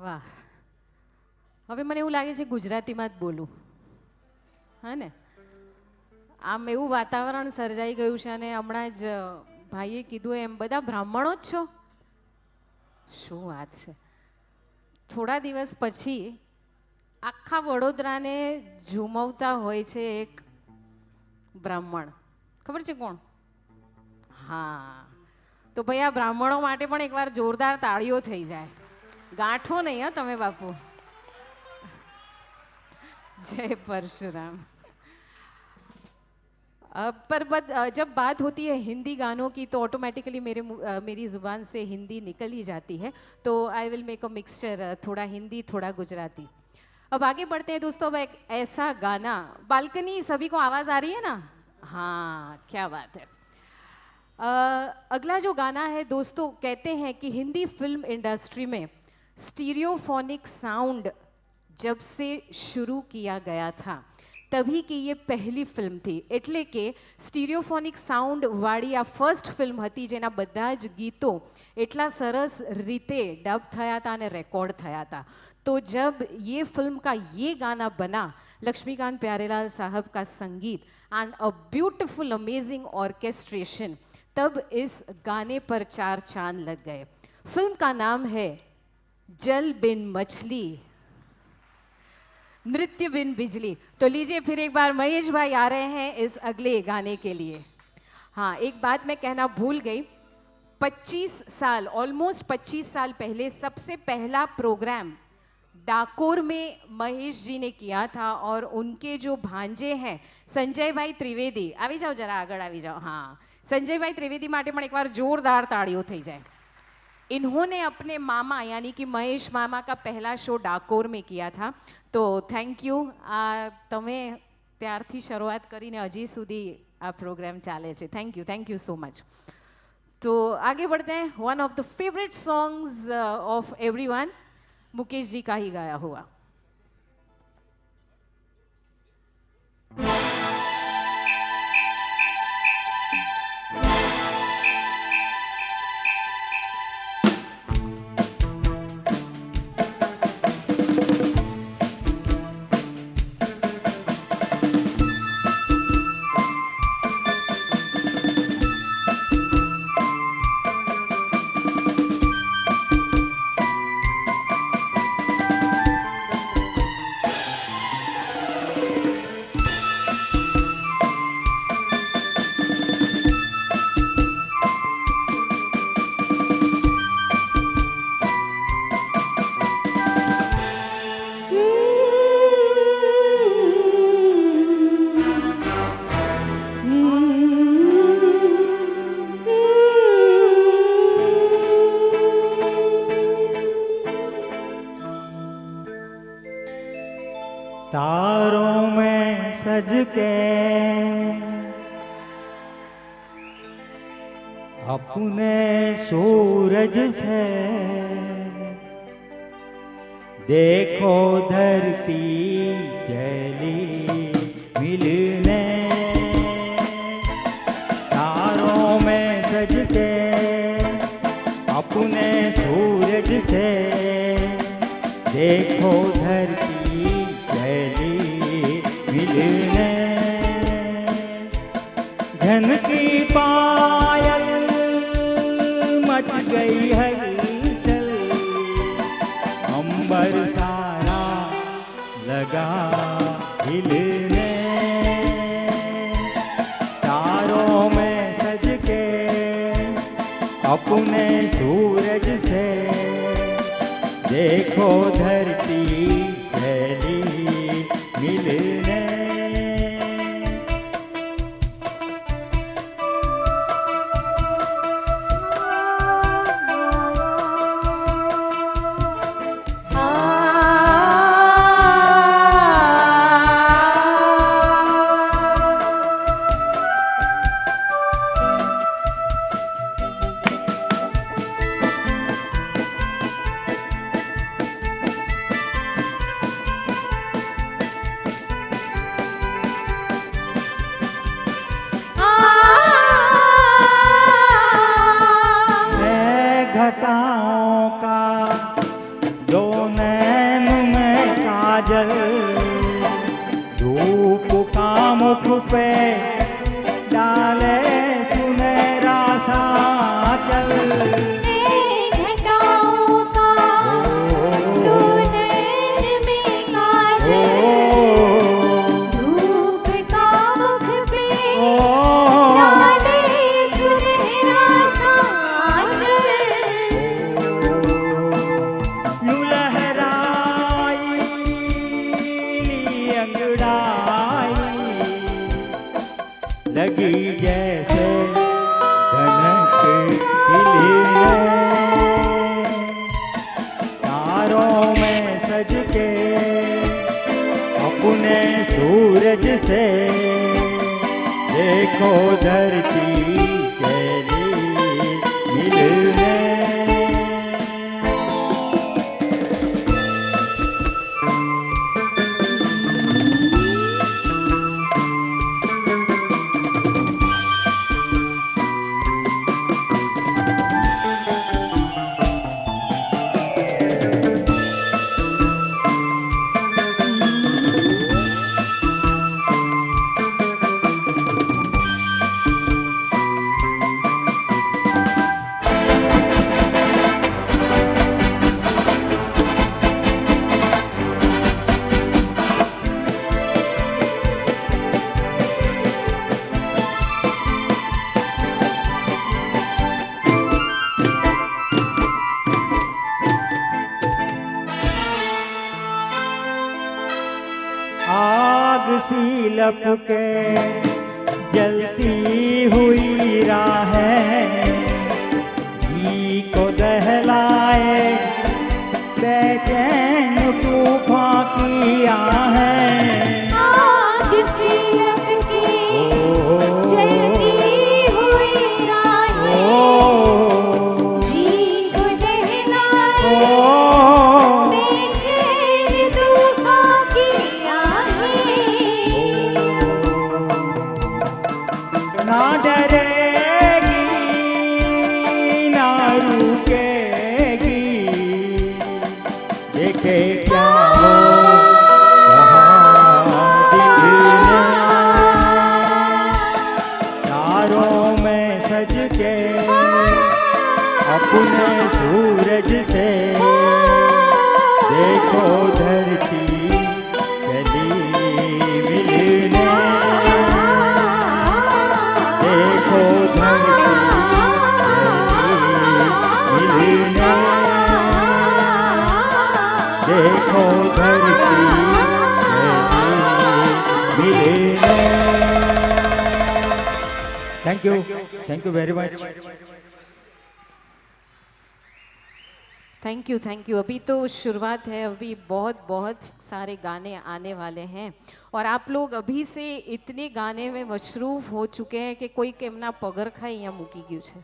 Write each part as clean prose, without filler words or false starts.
વાહ. હવે મને એવું લાગે છે ગુજરાતીમાં જ બોલું. હા ને, આમ એવું વાતાવરણ સર્જાઈ ગયું છે અને હમણાં જ ભાઈએ કીધું એમ બધા બ્રાહ્મણો જ છો. શું વાત છે. થોડા દિવસ પછી આખા વડોદરાને ઝૂમવતા હોય છે એક બ્રાહ્મણ. ખબર છે કોણ? હા, તો ભાઈ આ બ્રાહ્મણો માટે પણ એકવાર જોરદાર તાળીઓ થઈ જાય. ગાંઠો નહીં હા તમે બાપુ. जय परशुराम. जब बात होती है हिंदी गानों की तो ऑटोमेटिकली मेरी ज़ुबान से हिंदी निकल ही जाती है. तो I will make a mixture, थोड़ा हिंदी थोड़ा गुजराती. अब आगे बढ़ते हैं दोस्तों. अब एक ऐसा गाना, बालकनी सभी को आवाज़ आ रही है ना? हाँ, क्या बात है. अगला जो गाना है दोस्तों, कहते हैं कि हिंदी फिल्म इंडस्ट्री में स्टीरियोफोनिक साउंड जब से शुरू किया गया था तभी की ये पहली फिल्म थी. એટલે કે સ્ટીરિયોફોનિક સાઉન્ડ વાળી આ ફર્સ્ટ ફિલ્મ હતી જેના બધા જ ગીતો એટલા સરસ રીતે ડબ થયા હતા અને રેકોર્ડ થયા હતા. तो जब ये फिल्म का ये गाना बना, लक्ष्मीकांत प्यारेलाल साहब का संगीत and a beautiful amazing orchestration, तब इस गाने पर चार चांद लग गए. फिल्म का नाम है जल बिन मछली, नृत्य बिन बिजली. तो लीजिए फिर एक बार महेश भाई आ रहे हैं इस अगले गाने के लिए. हाँ, एक बात मैं कहना भूल गई. 25 साल, ऑलमोस्ट 25 साल पहले सबसे पहला प्रोग्राम डाकोर में महेश जी ने किया था और उनके जो भांजे हैं संजय भाई त्रिवेदी, આવી જાઓ જરા આગળ આવી જાઓ. हाँ, संजय भाई त्रिवेदी માટે પણ એકવાર જોરદાર તાળીઓ થઈ જાય. इन्होंने अपने मामा यानी कि महेश मामा का पहला शो डाकोर में किया था. तो थैंक यू. તમે ત્યારથી શરૂઆત કરીને હજી સુધી આ પ્રોગ્રામ ચાલે છે. Thank you so much. तो आगे बढ़ते हैं. One of the favourite songs of everyone, Mukesh ji का ही गाया हुआ. तारों में सज के अपने सूरज से देखो धरती चली मिलने. तारों में सज के अपने सूरज से देखो धरती मिलने. धन की पायल मच गई है चल, अंबर सारा लगा हिलने. तारों में सज के अपने सूरज से देखो धरती चली मिलने. पे डाले सुनहरा साचल। घटाओं का तूने में काजल, धूप का मुख पे डाले सुनहरा साचल। यूं लहराई अंगड़ाई लगी जैसे धनक खिलने। तारों में सज के अपने सूरज से देखो धरती चली मिलने। आग सी लपके जलती हुई राहें घी को दहलाए बेचैन तूफान की आहें। आग सी लपके जलती हुई राहें जी को दहलाए बेचैन तूफान की आहें। ना डरेगी ना रुकेगी देखे क्या हो कहाँ दिल ने। तारों में सज के अपने सूरज से देखो धरती चली मिलने। देखो धरती चली मिलने। देखो धरती चली मिलने। Thank you very much. Thank you. अभी तो शुरुआत है, अभी बहुत बहुत सारे गाने आने वाले हैं और आप लोग अभी से इतने गाने में मशरूफ हो चुके हैं कि कोई केमना पगरखा અહીંયા મૂકી ગયું છે।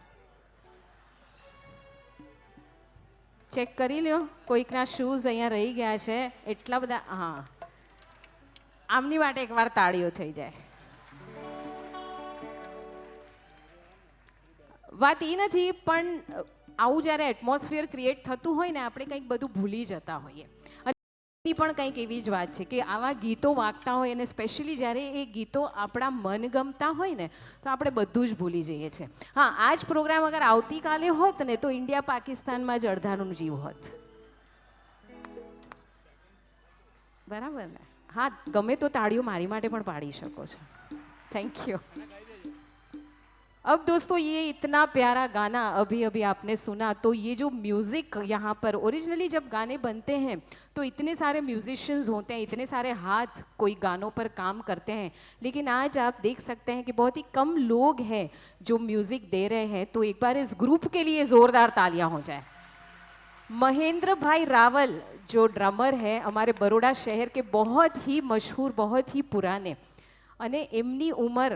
ચેક કરી લ્યો, કોઈકના શૂઝ અહીંયા રહી ગયા છે એટલા બધા। હા, આમની માટે એકવાર તાળીઓ થઈ જાય। વાત એ નથી પણ આવું જ્યારે એટમોસ્ફિયર ક્રિએટ થતું હોય ને આપણે કંઈક બધું ભૂલી જતા હોઈએ અને એની પણ કંઈક એવી જ વાત છે કે આવા ગીતો વાગતા હોય અને સ્પેશિયલી જ્યારે એ ગીતો આપણા મનગમતા હોય ને તો આપણે બધું જ ભૂલી જઈએ છીએ। હા, આ જ પ્રોગ્રામ અગર આવતીકાલે હોત ને તો ઇન્ડિયા પાકિસ્તાનમાં જ અડધાનું જીવ હોત, બરાબર ને? હા, ગમે તો તાળીઓ મારી માટે પણ પાડી શકો છો। Thank you. अब दोस्तों ये इतना प्यारा गाना अभी अभी आपने सुना, तो ये जो म्यूज़िक यहाँ पर ओरिजिनली जब गाने बनते हैं तो इतने सारे म्यूजिशियंस होते हैं, इतने सारे हाथ कोई गानों पर काम करते हैं, लेकिन आज आप देख सकते हैं कि बहुत ही कम लोग हैं जो म्यूज़िक दे रहे हैं। तो एक बार इस ग्रुप के लिए ज़ोरदार तालियां हो जाए। महेंद्र भाई रावल जो ड्रमर है हमारे बड़ौदा शहर के, बहुत ही मशहूर, बहुत ही पुराने, અને એમની ઉંમર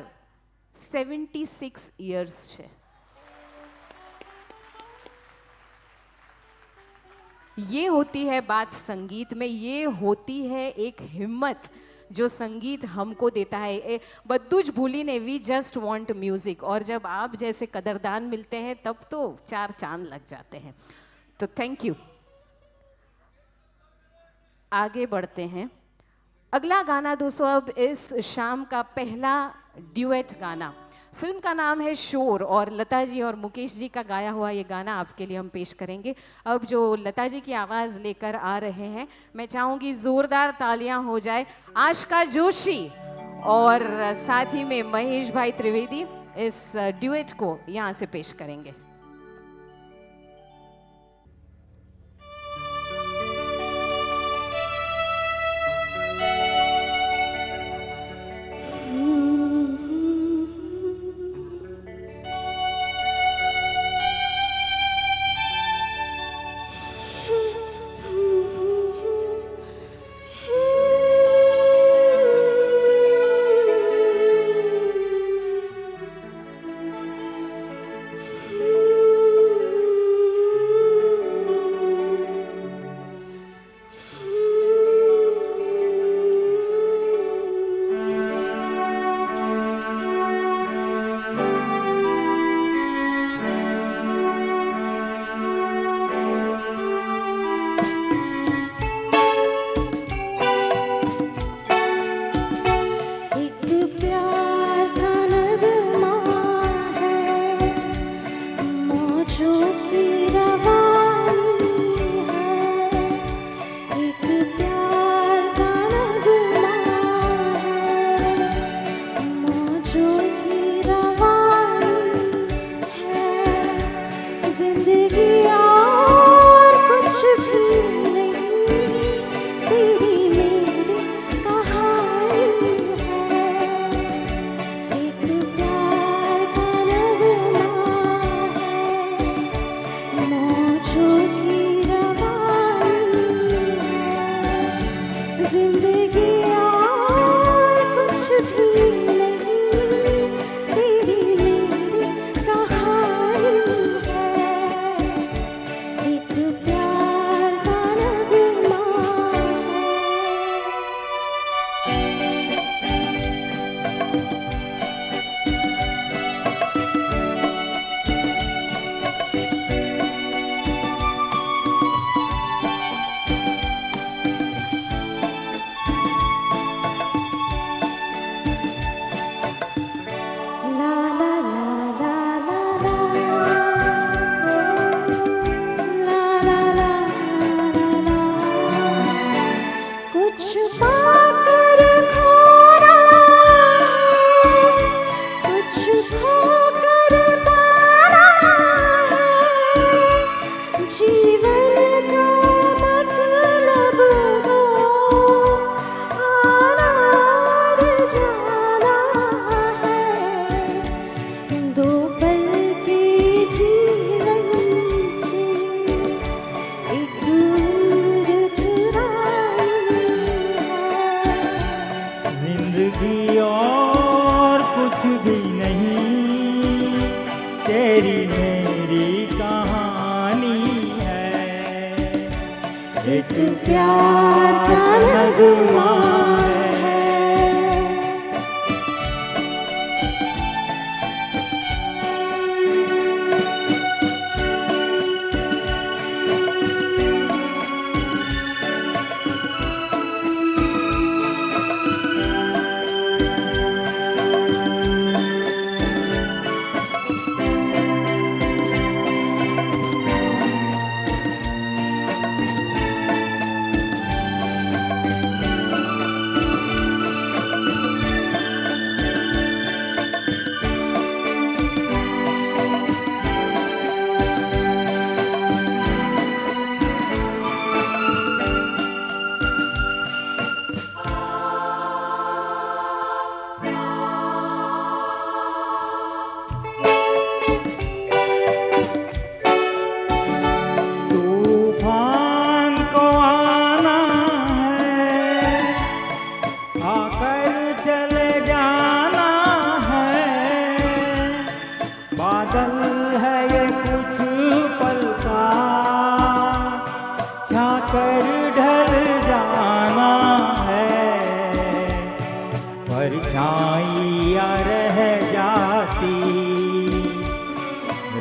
76 इयर्स છે। ये होती है बात संगीत में, ये होती है एक हिम्मत जो संगीत हमको देता है। ए बद्दू ज भूलीने वी जस्ट वांट म्यूजिक, और जब आप जैसे कदरदान मिलते हैं तब तो 4 चांद लग जाते हैं। तो थैंक यू। आगे बढ़ते हैं। अगला गाना दोस्तों अब इस शाम का पहला ड्यूएट गाना। फिल्म का नाम है शोर और लता जी और मुकेश जी का गाया हुआ ये गाना आपके लिए हम पेश करेंगे। अब जो लता जी की आवाज़ लेकर आ रहे हैं, मैं चाहूँगी ज़ोरदार तालियां हो जाए आशिका जोशी और साथ ही में महेश भाई त्रिवेदी इस ड्यूएट को यहाँ से पेश करेंगे। एक प्यार का नगमा है।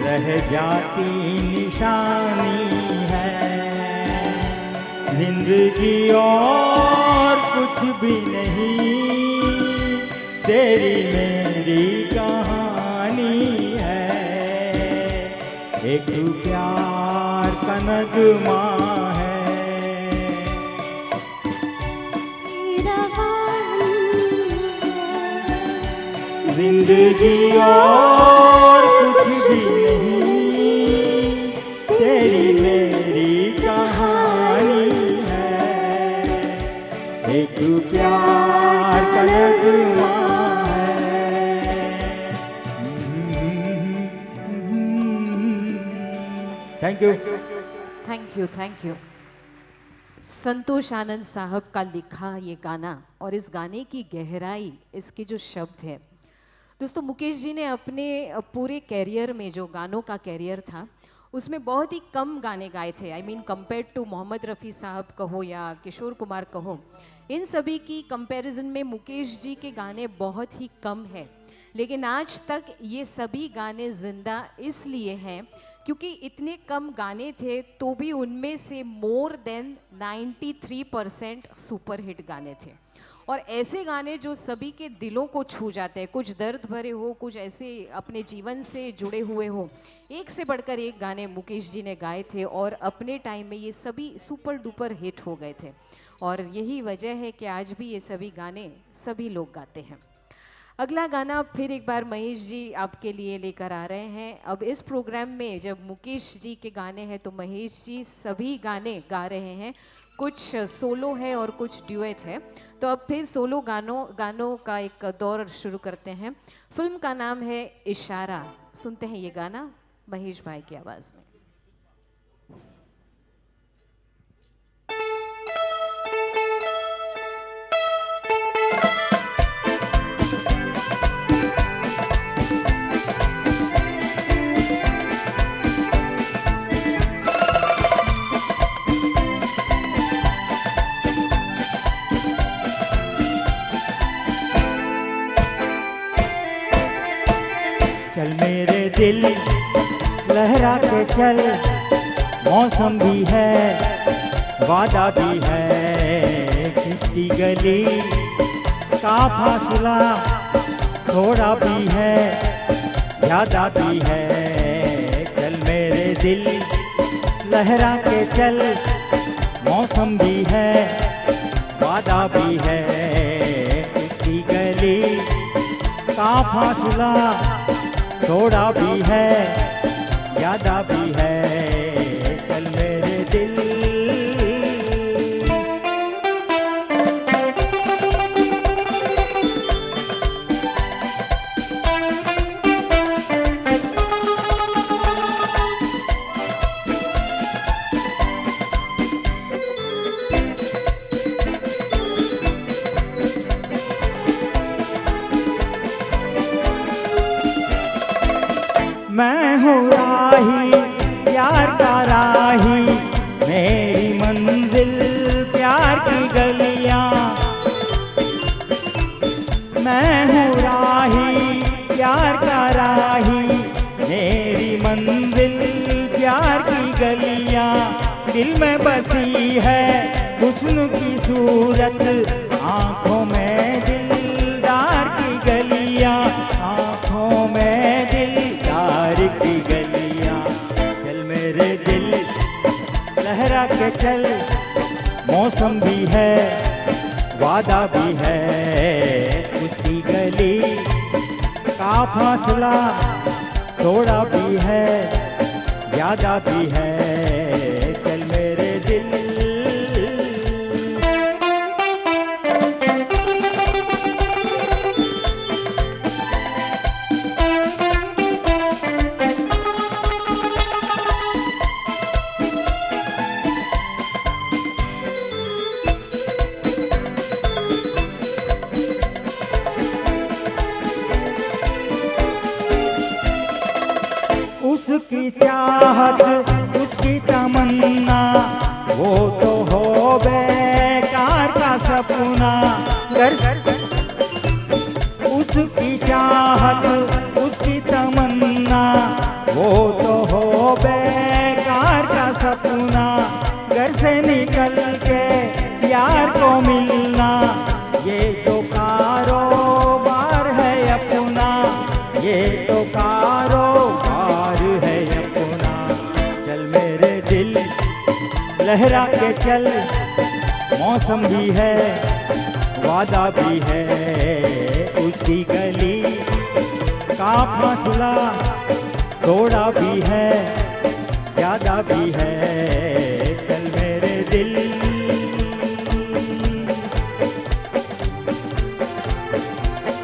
रह जाती निशानी है जिंदगी और कुछ भी नहीं तेरी मेरी कहानी है, एक प्यार का नगमा है। जिंदगी और कुछ भी नहीं, तेरी मेरी कहानी है, एक प्यार का नगमा है। Thank you. Thank you, thank you. Santosh Anand साहब का लिखा ये गाना और इस गाने की गहराई, इसके जो शब्द है। दोस्तों, मुकेश जी ने अपने पूरे कैरियर में, जो गानों का कैरियर था, उसमें बहुत ही कम गाने गाए थे। I mean compare to Mohammed Rafi साहब कहो या किशोर कुमार कहो, इन सभी की कंपैरिजन में मुकेश जी के गाने बहुत ही कम है। लेकिन आज तक ये सभी गाने ज़िंदा इसलिए हैं क्योंकि इतने कम गाने थे तो भी उनमें से मोर देन 93% सुपर हिट गाने थे। और ऐसे गाने जो सभी के दिलों को छू जाते हैं, कुछ दर्द भरे हो, कुछ ऐसे अपने जीवन से जुड़े हुए हो, एक से बढ़कर एक गाने मुकेश जी ने गाए थे और अपने टाइम में ये सभी सुपर डुपर हिट हो गए थे। और यही वजह है कि आज भी ये सभी गाने सभी लोग गाते हैं। अगला गाना फिर एक बार महेश जी आपके लिए लेकर आ रहे हैं। अब इस प्रोग्राम में जब मुकेश जी के गाने हैं तो महेश जी सभी गाने गा रहे हैं, कुछ सोलो है और कुछ ड्यूएट है। तो अब फिर सोलो गानों का एक दौर शुरू करते हैं। फिल्म का नाम है इशारा। सुनते हैं ये गाना महेश भाई की आवाज़ में। चल मेरे दिल लहरा के चल, मौसम भी है वादा भी है, किसी गली का फासला थोड़ा भी है ज़्यादा भी है। चल मेरे दिल लहरा के चल, मौसम भी है वादा भी है, किसी गली का फासला थोड़ा भी है ज़्यादा भी है। चल मेरे दिल मैं हूँ राही प्यार का राही, मेरी मंजिल प्यार की गलियाँ। मैं हूँ राही प्यार का राही, मेरी मंजिल प्यार की गलियाँ। दिल में बसी है हुस्न की सूरत, आँखों में दिलदार की गलियाँ, आँखों में दिलदार की गलियाँ। चल मेरे दिल लहरा के चल, मौसम भी है वादा भी है, उसकी गली का फासला थोड़ा भी है ज़्यादा भी है। चल मेरे दिल उसकी चाहत उसकी तमन्ना, वो तो हो बेकार का सपना। उसकी चाहत उसकी तमन्ना, वो तो हो बेकार का सपना। घर से निकल के यार को मिलना, ये तो कारोबार लहरा के चल, मौसम भी है, वादा भी है, उसकी गली का फासला थोड़ा भी है, ज्यादा भी है, चल मेरे दिल।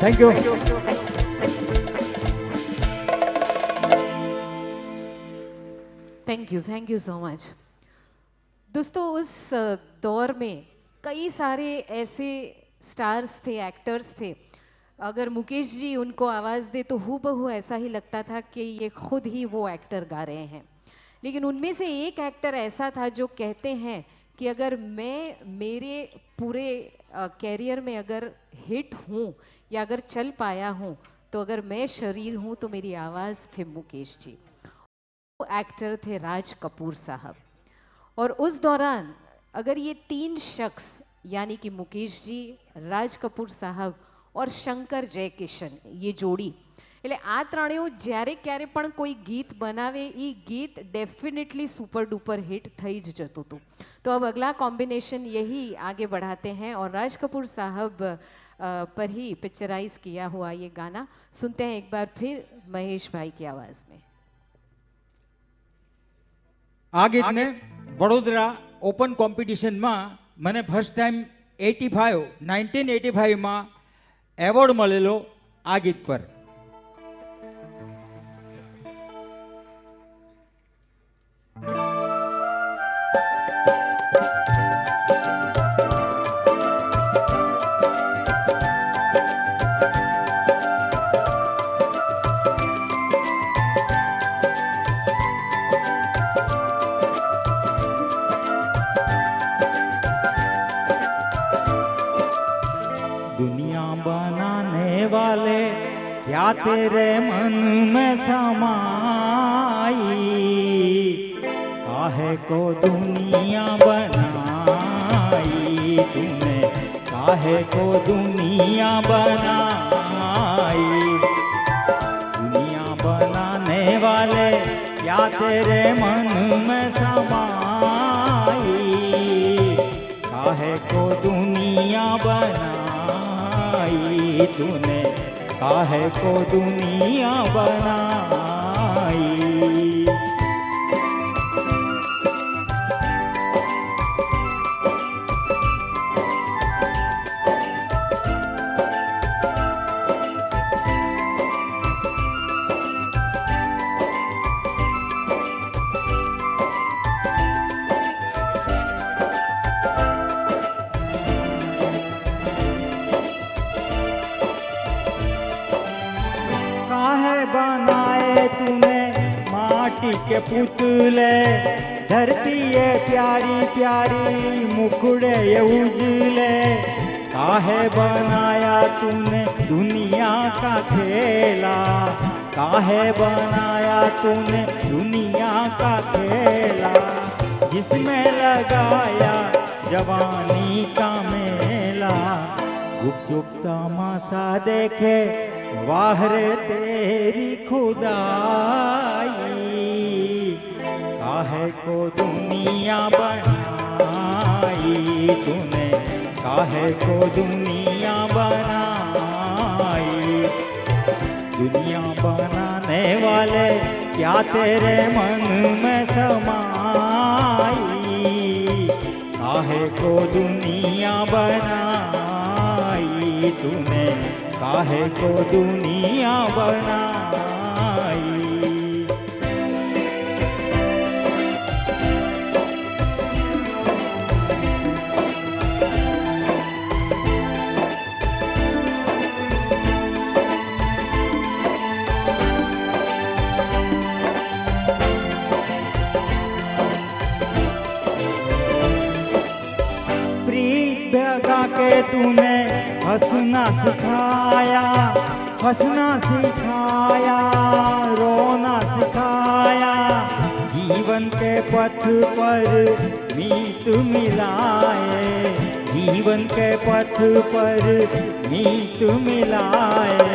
Thank you. Thank you so much. दोस्तों, उस दौर में कई सारे ऐसे स्टार्स थे, एक्टर्स थे, अगर मुकेश जी उनको आवाज़ दे तो हूबहू ऐसा ही लगता था कि ये खुद ही वो एक्टर गा रहे हैं। लेकिन उनमें से एक एक्टर ऐसा था जो कहते हैं कि अगर मैं मेरे पूरे कैरियर में अगर हिट हूँ या अगर चल पाया हूँ, तो अगर मैं शरीर हूँ तो मेरी आवाज़ थे मुकेश जी। वो एक्टर थे राज कपूर साहब। और उस दौरान अगर ये तीन शख्स यानी कि मुकेश जी, राज कपूर साहब और शंकर जयकिशन, ये जोड़ी, એટલે આ ત્રણેય જ્યારે ક્યારે પણ કોઈ ગીત બનાવે એ ગીત डेफिनेटली सुपर डुपर हिट થઈ જ જતું હતું। तो अब अगला कॉम्बिनेशन यही आगे बढ़ाते हैं और राज कपूर साहब पर ही पिक्चराइज किया हुआ ये गाना सुनते हैं एक बार फिर महेश भाई की आवाज़ में। आ गीत ने वडोदरा ओपन कॉम्पिटिशन में मैंने फर्स्ट टाइम 1985 में एवॉर्ड मळेलो आ गीत पर। दुनिया बनाने वाले क्या तेरे मन में समाई, काहे को दुनिया बनाई तूने, काहे को दुनिया बनाई। दुनिया बनाने वाले क्या तेरे मन में समाई, काहे को दुनिया बनाई तूने, काहे को दुनिया बनाई। बनाए तूने माटी के पुतले, धरती ये प्यारी प्यारी मुखड़े ये उजले, काहे बनाया तूने दुनिया का खेला, काहे बनाया तूने दुनिया का खेला, जिसमें लगाया जवानी का मेला, गुप गुप तमाशा देखे वाह रे तेरी खुदाई, काहे को दुनिया बनाई तूने, काहे को दुनिया बनाई। दुनिया बनाने वाले क्या तेरे मन में समाई, काहे को दुनिया बनाई तूने, काहे को दुनिया बनाई। प्रीत भगा के तूने हंसना सिखाया, हंसना सिखाया, रोना सिखाया, जीवन के पथ पर मीत मिलाए, जीवन के पथ पर मीत मिलाए,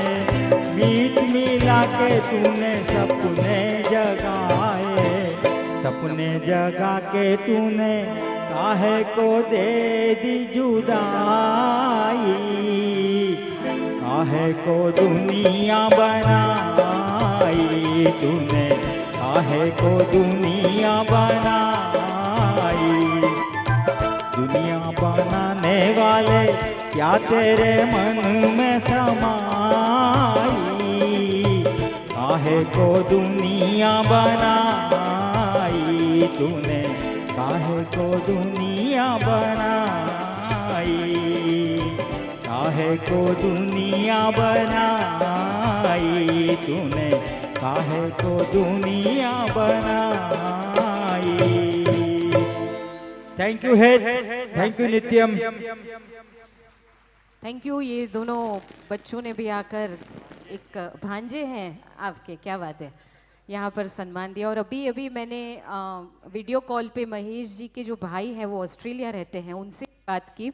मीत मिला के तूने सपने जगाए, सपने जगा के तूने काहे को दे दी जुदाई, काहे को दुनिया बनाई तूने, काहे को दुनिया बनाई। दुनिया बनाने वाले क्या तेरे मन में समाई, काहे को दुनिया बनाई तूने, काहे को दुनिया बनाई, काहे को दुनिया बनाई तूने, काहे को दुनिया बनाई। थैंक यू है, थैंक यू नित्यम। Thank you. ये दोनों बच्चों ने भी आकर, एक भांजे हैं आपके, क्या बात है, यहाँ पर सम्मान दिया। और अभी अभी मैंने वीडियो कॉल पे महेश जी के जो भाई हैं, वो ऑस्ट्रेलिया रहते हैं, उनसे बात की।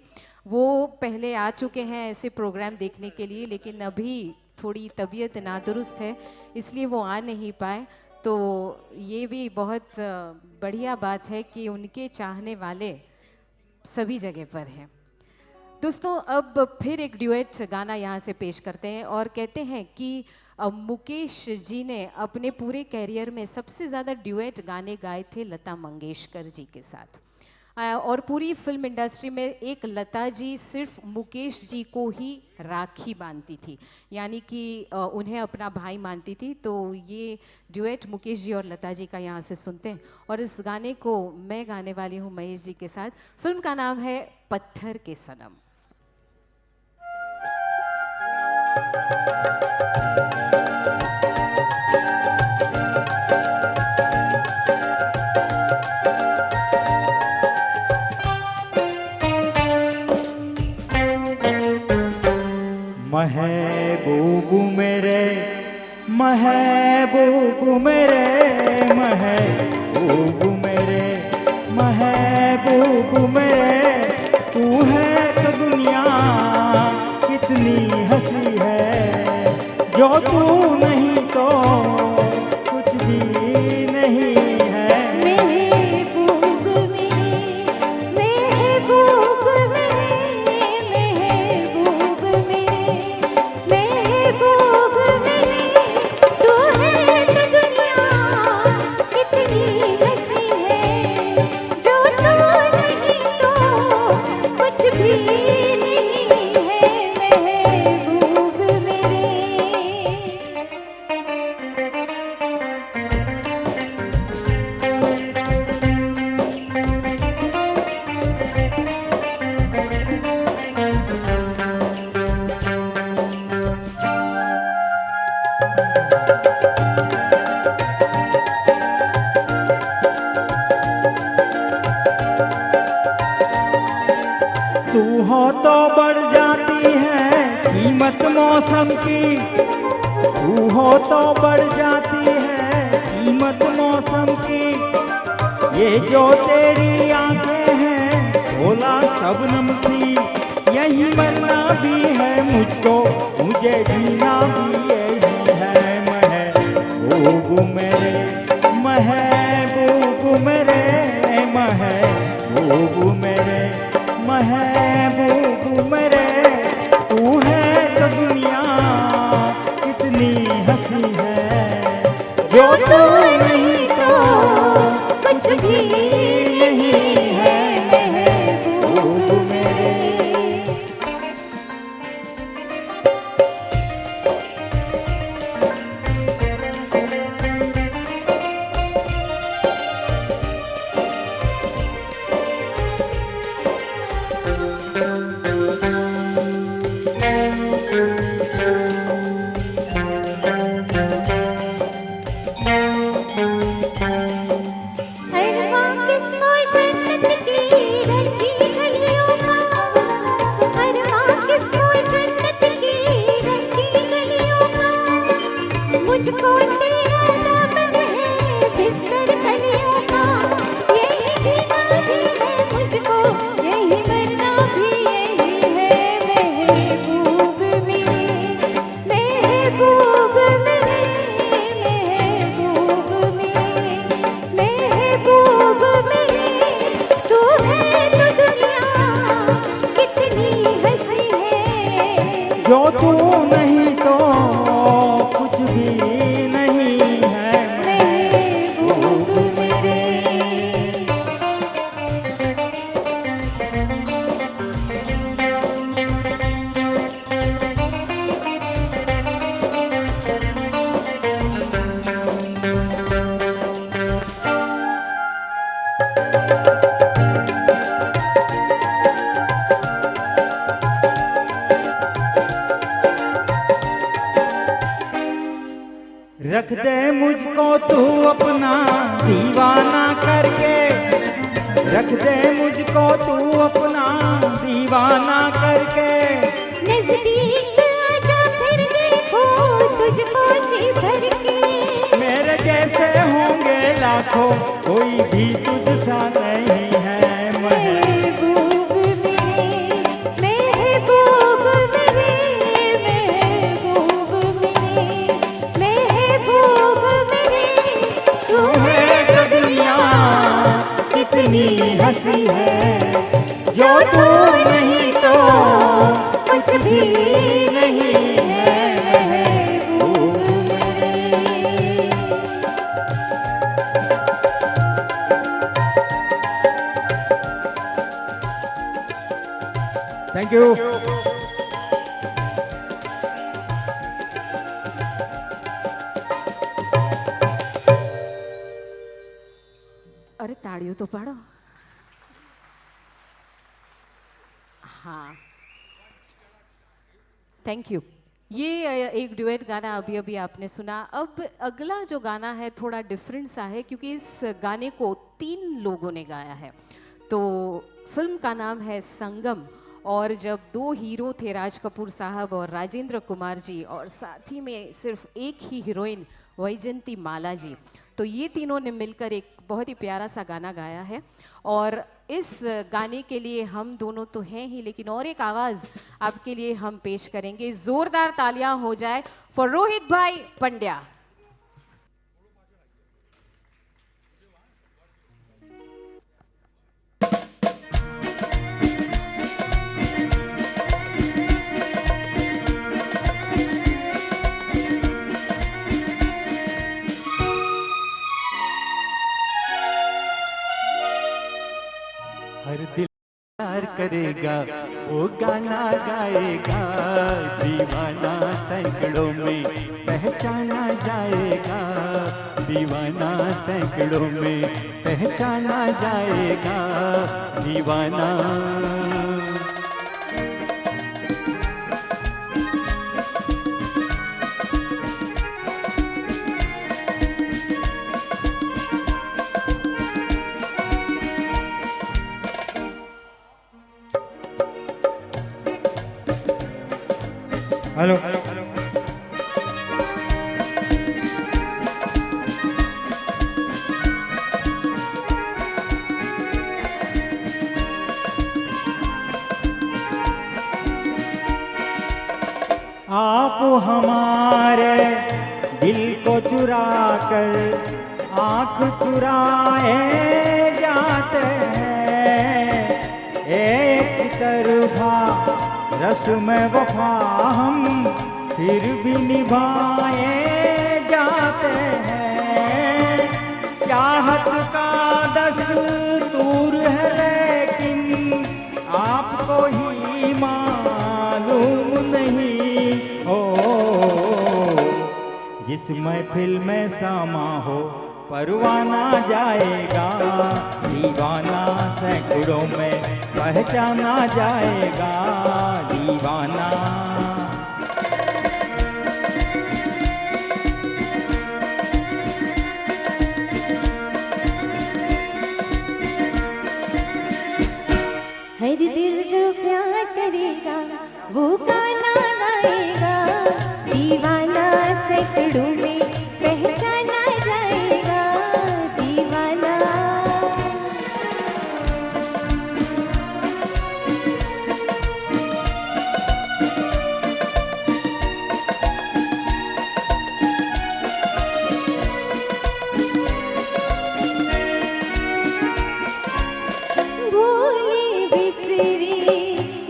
वो पहले आ चुके हैं ऐसे प्रोग्राम देखने के लिए, लेकिन अभी थोड़ी तबीयत नादुरुस्त है, इसलिए वो आ नहीं पाए। तो ये भी बहुत बढ़िया बात है कि उनके चाहने वाले सभी जगह पर हैं। दोस्तों, अब फिर एक ड्यूएट गाना यहाँ से पेश करते हैं और कहते हैं कि मुकेश जी ने अपने पूरे कैरियर में सबसे ज़्यादा ड्यूएट गाने गाए थे लता मंगेशकर जी के साथ। और पूरी फिल्म इंडस्ट्री में एक लता जी सिर्फ मुकेश जी को ही राखी बांधती थी, यानी कि उन्हें अपना भाई मानती थी। तो ये ड्यूएट मुकेश जी और लता जी का यहाँ से सुनते हैं। और इस गाने को मैं गाने वाली हूँ महेश जी के साथ। फिल्म का नाम है पत्थर के सनम। महबूब मेरे, महबूब मेरे, महबूब मेरे, महबूब मेरे, तू है तो दुनिया कितनी हंसी है, जो तू नहीं तो कुछ भी नहीं है। महबूब मेरे, महबूब मेरे, महबूब मेरे, महबूब मेरे, तू है तो दुनिया कितनी हंसी है, जो तू नहीं तो कुछ भी नहीं है। महबूब मेरे। तू हो तो बढ़ जाती है कीमत मौसम की, तू हो तो बढ़ जाती है कीमत मौसम की। ये जो तेरी आंखें हैं 16 शबनम सी, यही मरना भी है मुझको, मुझे जीना भी यही है। महबूब मेरे, महबूब मेरे, महबूब मेरे, महबूब मेरे, तू है तो दुनिया कितनी हंसी है, जो तू नहीं तो कुछ भी नहीं है। महबूब मेरे। मुझको तू अपना दीवाना करके, रख दे मुझको तू अपना दीवाना करके। नजदीक आजा फिर देखो तुझको जी भर के। मेरे जैसे होंगे लाखों, कोई भी तुझसा नहीं है। महबूब मेरे, महबूब मेरे, महबूब मेरे, महबूब मेरे, तू है तो दुनिया कितनी हंसी है, जो तू नहीं तो कुछ भी नहीं है महबूब मेरे। Thank you. अरे ताड़ियों तो पाड़ो। हाँ, थैंक यू। ये एक ड्यूएट गाना अभी अभी आपने सुना। अब अगला जो गाना है थोड़ा डिफरेंट सा है, क्योंकि इस गाने को 3 लोगों ने गाया है। तो फिल्म का नाम है संगम, और जब 2 हीरो थे, राज कपूर साहब और राजेंद्र कुमार जी, और साथ ही में सिर्फ एक ही हीरोइन वैजंती माला जी, तो ये तीनों ने मिलकर एक बहुत ही प्यारा सा गाना गाया है। और इस गाने के लिए हम दोनों तो हैं ही, लेकिन और एक आवाज़ आपके लिए हम पेश करेंगे। ज़ोरदार तालियां हो जाए फॉर रोहित भाई पंड्या। हर दिल प्यार करेगा वो गाना गाएगा, दीवाना सैकड़ों में पहचाना जाएगा, दीवाना सैकड़ों में पहचाना जाएगा, दीवाना। हेलो। आप हमारे दिल को चुरा कर आँख चुराए जाते हैं, एक तरफा रस्म वफा हम फिर भी निभाए जाते हैं। चाहत का दस्तूर है लेकिन आपको ही मालूम नहीं हो, जिस महफिल में सामा हो परवाना जाएगा, दीवाना सैकड़ों में पहचाना जाएगा, दीवाना। हर दिल जो प्यार करेगा वो गाना गाएगा, दीवाना सैकड़ों में पहचाना जाएगा, दीवाना। भूली बिसरी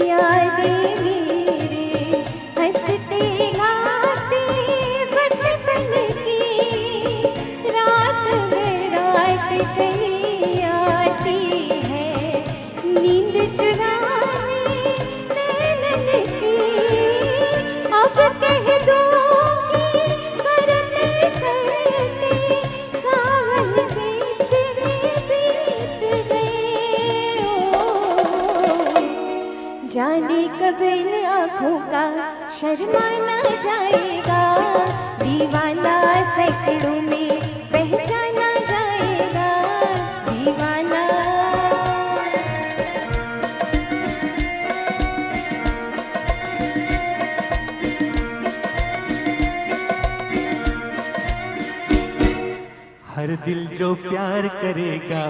यादें मेरे, हंसते गाते बचपन की, रात में रात चली आती है, नींद चुराने नैनन की, अब कह दूंगी करते करते सावन के दिन बीत गए। जाने कब इन आँखों का शर्माना जाएगा, दीवाना सैकड़ों में दिल जो प्यार करेगा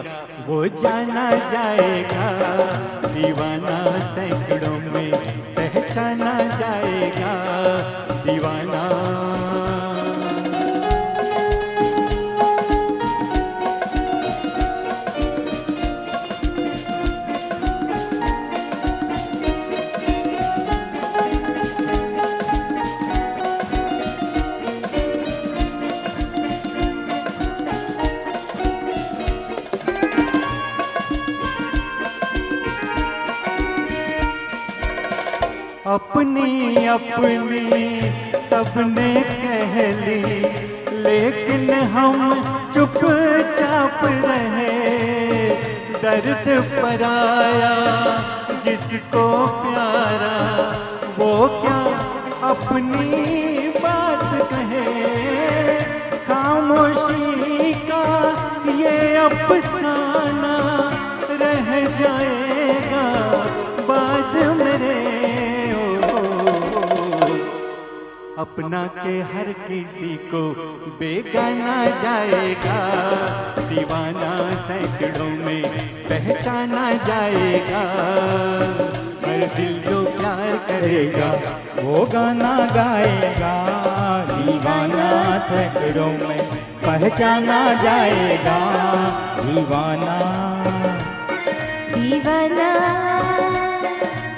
वो जाना जाएगा, दीवाना सैकड़ों में पहचाना जाएगा, दीवाना। अपनी अपनी सबने कह ली, लेकिन हम चुपचाप रहे। दर्द पराया जिसको प्यारा, वो क्या अपनी बात कहे। खामोशी का ये अफसाना रह जाएगा बाद मेरे। अपना के हर किसी को बेगाना जाएगा, दीवाना सैकड़ों में पहचाना जाएगा। हर दिल जो प्यार करेगा वो गाना गाएगा, दीवाना सैकड़ों में पहचाना जाएगा, दीवाना दीवाना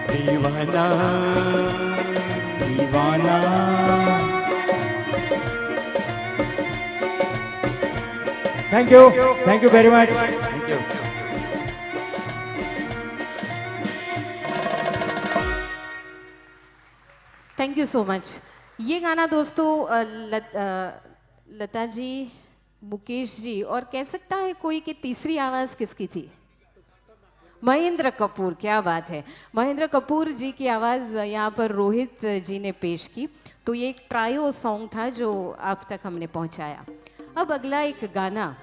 दीवाना दीवाना। Thank you very much. Thank you. Thank you so much. ये गाना दोस्तों लता जी, मुकेश जी और कह सकता है कोई कि तीसरी आवाज़ किसकी थी? महेंद्र कपूर। क्या बात है, महेंद्र कपूर जी की आवाज़ यहाँ पर रोहित जी ने पेश की। तो ये एक ट्रायो सॉन्ग था जो आप तक हमने पहुँचाया। अब अगला एक गाना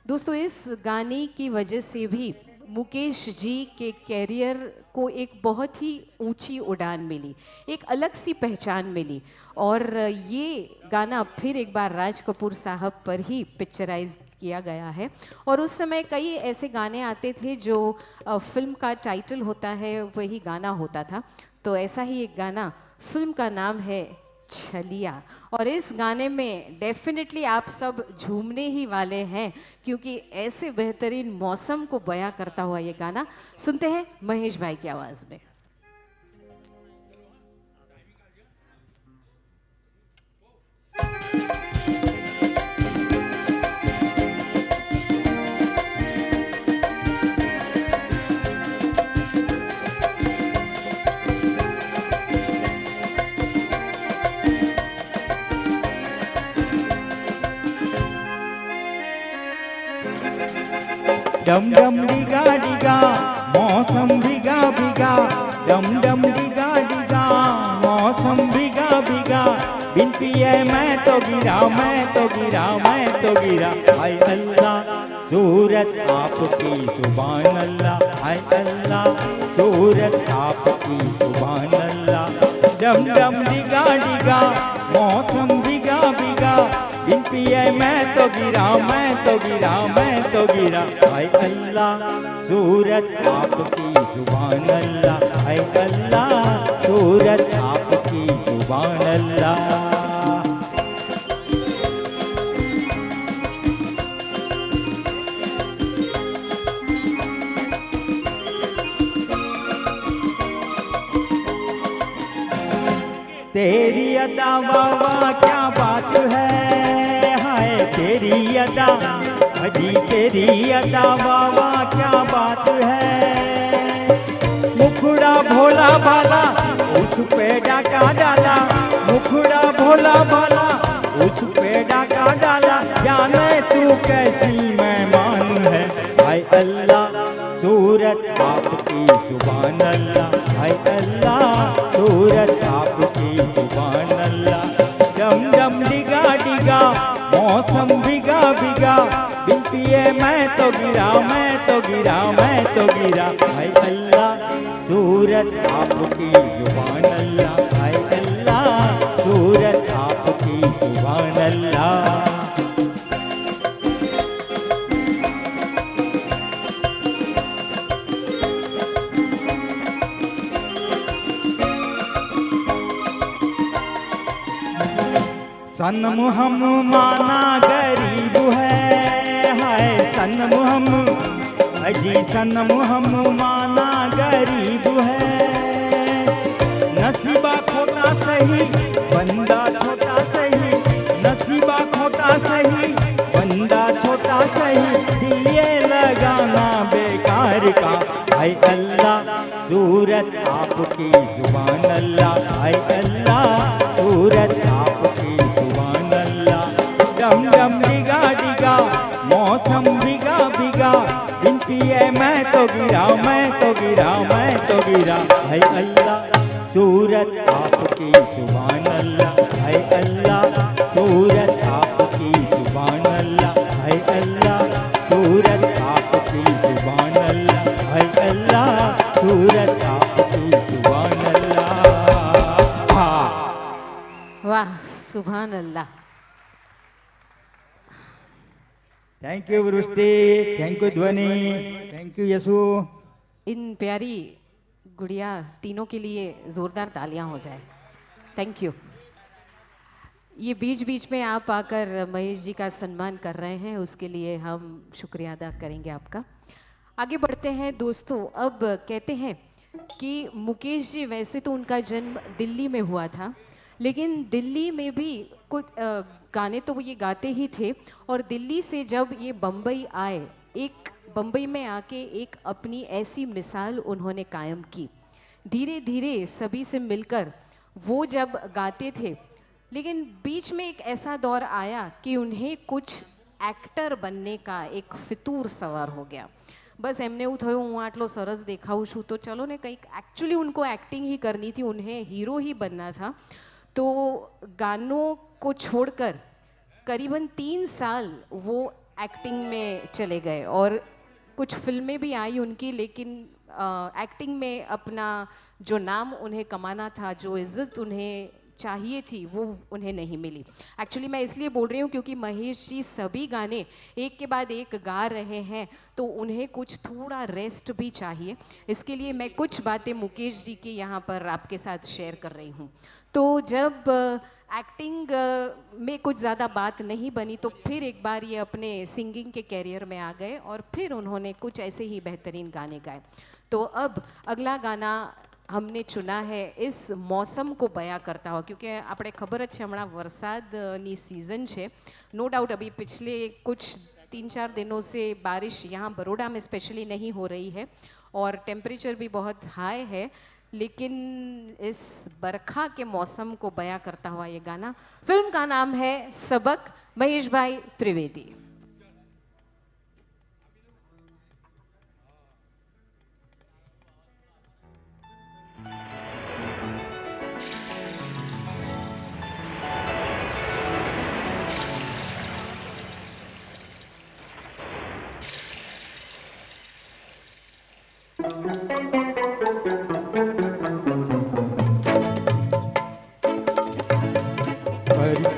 दोस्तों, इस गाने की वजह से भी मुकेश जी के कैरियर को एक बहुत ही ऊंची उड़ान मिली, एक अलग सी पहचान मिली। और ये गाना फिर एक बार राज कपूर साहब पर ही पिक्चराइज किया गया है। और उस समय कई ऐसे गाने आते थे जो फिल्म का टाइटल होता है वही गाना होता था। तो ऐसा ही एक गाना, फिल्म का नाम है छलिया। और इस गाने में डेफिनेटली आप सब झूमने ही वाले हैं, क्योंकि ऐसे बेहतरीन मौसम को बयां करता हुआ ये गाना सुनते हैं महेश भाई की आवाज़ में। डम डम डिगा डिगा मौसम भिगा भिगा, डम डम डिगा डिगा मौसम भिगा भिगा। बिन पिए मैं तो गिरा, मैं तो गिरा, मैं तो गिरा। हाय अल्लाह सूरत आपकी सुभान अल्लाह, हाय अल्लाह सूरत आपकी सुभान अल्लाह। डम डम डिगा डिगा मौसम भिगा भिगा, बिन पिए मैं तो गिरा, मैं तो गिरा, मैं तो गिरा। हाय अल्लाह सूरत आपकी सुभान अल्लाह, हाय अल्लाह सूरत आपकी सुभान अल्लाह। तेरी अदा वाह क्या बात है, हाय तेरी अदा, अजी तेरी अदा वाह क्या बात है। मुखड़ा भोला भाला उस पे डाका डाला, मुखड़ा भोला भाला उस पे डाका डाला। जाने तू कैसी मेहमान है, हाय अल्लाह सूरत आपकी सुभान अल्लाह, हाय अल्लाह सूरत आपकी सुभान अल्लाह। डम डम डिगा डिगा मौसम भिगा भिगा, बिन पिए मैं तो गिरा, मैं तो गिरा, मैं तो गिरा। हाय अल्लाह सूरत आपकी सुभान अल्लाह, हाय अल्लाह सूरत आपकी सुभान अल्लाह। सनम हम माना गरीब है, हाय सनम हम, अजी सनम हम माना गरीब है। नसीबा खोटा सही बंदा छोटा सही, नसीबा खोटा सही बंदा छोटा सही, दिए लगाना बेकार का। हाय अल्लाह सूरत आपकी सुभान अल्लाह, हाय अल्लाह सूरत आपकी सुभान अल्लाह। डम डम डिगा डिगा मौसम भिगा भिगा, दिन पिए मैं तो गिरा मैं तो गिरा मैं तो गिरा। हाय अल्लाह सूरत आपकी सुभान अल्लाह, हाय अल्लाह सूरत आपकी सुभान अल्लाह, हाय अल्लाह सूरत आपकी सुभान अल्लाह, हाय अल्लाह सूरत आपकी सुभान अल्लाह। वाह, सुभान अल्लाह। थैंक यू वृष्टि, थैंक यू ध्वनि, थैंक यू यशु। इन प्यारी गुड़िया तीनों के लिए जोरदार तालियां हो जाए। Thank you. ये बीच बीच में आप आकर महेश जी का सम्मान कर रहे हैं, उसके लिए हम शुक्रिया अदा करेंगे आपका। आगे बढ़ते हैं दोस्तों। अब कहते हैं कि मुकेश जी, वैसे तो उनका जन्म दिल्ली में हुआ था, लेकिन दिल्ली में भी कुछ गाने तो वो ये गाते ही थे, और दिल्ली से जब ये बम्बई आए, एक बम्बई में आके एक अपनी ऐसी मिसाल उन्होंने कायम की। धीरे धीरे सभी से मिलकर वो जब गाते थे, लेकिन बीच में एक ऐसा दौर आया कि उन्हें कुछ एक्टर बनने का एक फितूर सवार हो गया। बस एमने એવું થયું, હું આટલો સરસ દેખાઉં છું તો ચલો ને કંઈક, एक्चुअली उनको एक्टिंग ही करनी थी, उन्हें हीरो ही बनना था। तो गानों को छोड़कर करीबन 3 साल वो एक्टिंग में चले गए, और कुछ फिल्में भी आई उनकी, लेकिन एक्टिंग में अपना जो नाम उन्हें कमाना था, जो इज़्ज़त उन्हें चाहिए थी, वो उन्हें नहीं मिली। एक्चुअली मैं इसलिए बोल रही हूँ क्योंकि महेश जी सभी गाने एक के बाद एक गा रहे हैं, तो उन्हें कुछ थोड़ा रेस्ट भी चाहिए। इसके लिए मैं कुछ बातें मुकेश जी की यहाँ पर आपके साथ शेयर कर रही हूँ। तो जब एक्टिंग में कुछ ज़्यादा बात नहीं बनी, तो फिर एक बार ये अपने सिंगिंग के कैरियर में आ गए, और फिर उन्होंने कुछ ऐसे ही बेहतरीन गाने गाए। तो अब अगला गाना हमने चुना है इस मौसम को बयां करता हुआ, क्योंकि આપણે ખબર જ છે હમણાં વરસાદની सीज़न છે। नो डाउट अभी पिछले कुछ 3-4 दिनों से बारिश यहाँ बड़ौदा में स्पेशली नहीं हो रही है, और टेम्परेचर भी बहुत हाई है, लेकिन इस बरखा के मौसम को बयां करता हुआ ये गाना, फिल्म का नाम है सबक, महेश भाई त्रिवेदी।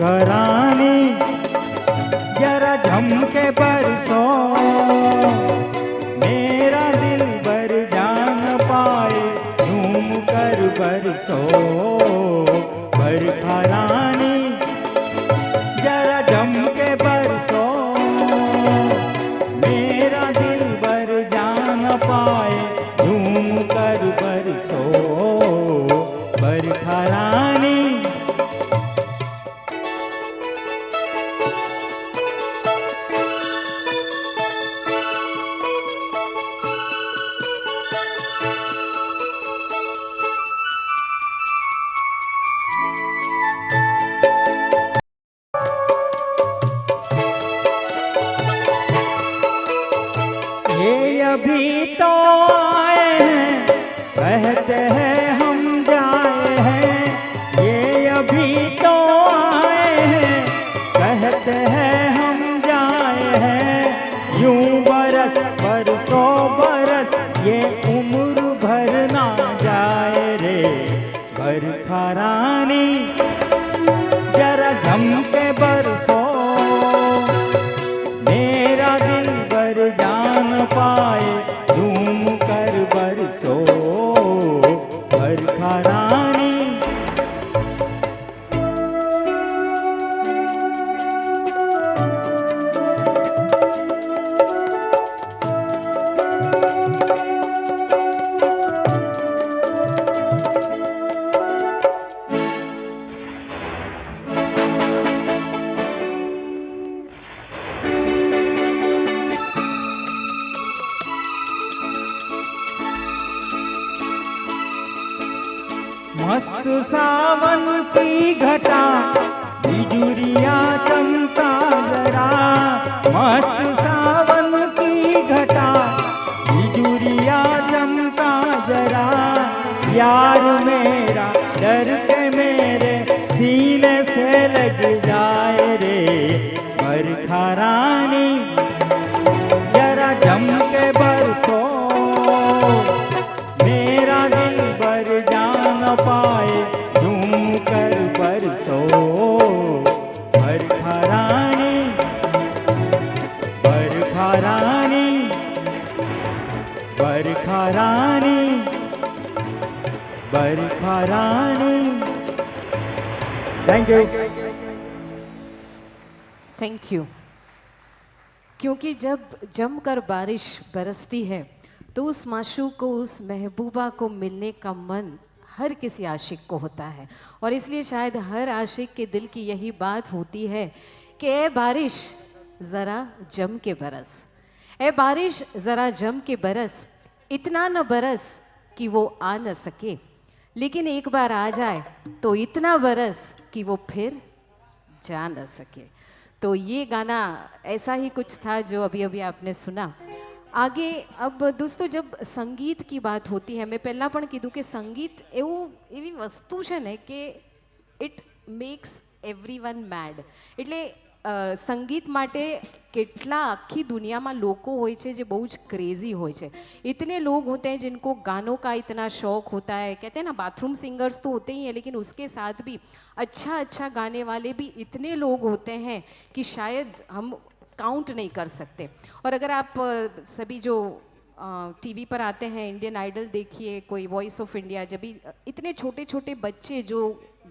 करानी जरा झमके बरसो, मेरा दिल बर जान पाए झूम कर बरसो। बरखा रानी जरा झमके बरसो, मेरा दिल बर जान पाए झूम कर बरसो। बरखा रानी अभी तो आए हैं, कहते हैं हम जाए हैं। ये अभी तो आए हैं, कहते हैं हम जाए हैं। यूं बरस बरसों बरस ये उम्र भर ना जाए रे। बरखा रानी जरा झमके बरसो, मेरा दिल बर जान पाए झूम कर बरसो। बरखा रानी मस्त सावन की घटा बिजुरिया चमका जरा, मस्त सावन की घटा बिजुरिया चमका जरा, यार मेरा डर के मेरे सीने से लग जाए रे बरखा रानी, जरा जम के बरसो मेरा दिल बर जान पाए झूम कर बरसो बरखा रानी, बरखा रानी, बरखा रानी, बरखा रानी। Thank you. Thank you. क्योंकि जब जमकर बारिश बरसती है तो उस माशूक को, उस महबूबा को मिलने का मन हर किसी आशिक को होता है, और इसलिए शायद हर आशिक के दिल की यही बात होती है कि ए बारिश ज़रा जम के बरस, ए बारिश ज़रा जम के बरस, इतना न बरस कि वो आ न सके, लेकिन एक बार आ जाए तो इतना बरस कि वो फिर जा न सके। तो ये गाना ऐसा ही कुछ था जो अभी अभी आपने सुना। आगे अब दोस्तों, जब संगीत की बात होती है, मैं पहला पण कीधुं कि संगीत एवी वस्तु है ने कि इट मेक्स एवरीवन मैड। એટલે संगीत माटे કેટલા आखी दुनिया में लोगों होय छे जे बहुत क्रेजी होय छे। इतने लोग होते हैं जिनको गानों का इतना शौक होता है, कहते हैं ना बाथरूम सिंगर्स तो होते ही हैं, लेकिन उसके साथ भी अच्छा अच्छा गाने वाले भी इतने लोग होते हैं कि शायद हम काउंट नहीं कर सकते। और अगर आप सभी जो टीवी पर आते हैं, इंडियन आइडल देखिए, कोई वॉइस ऑफ इंडिया, जब भी इतने छोटे छोटे बच्चे जो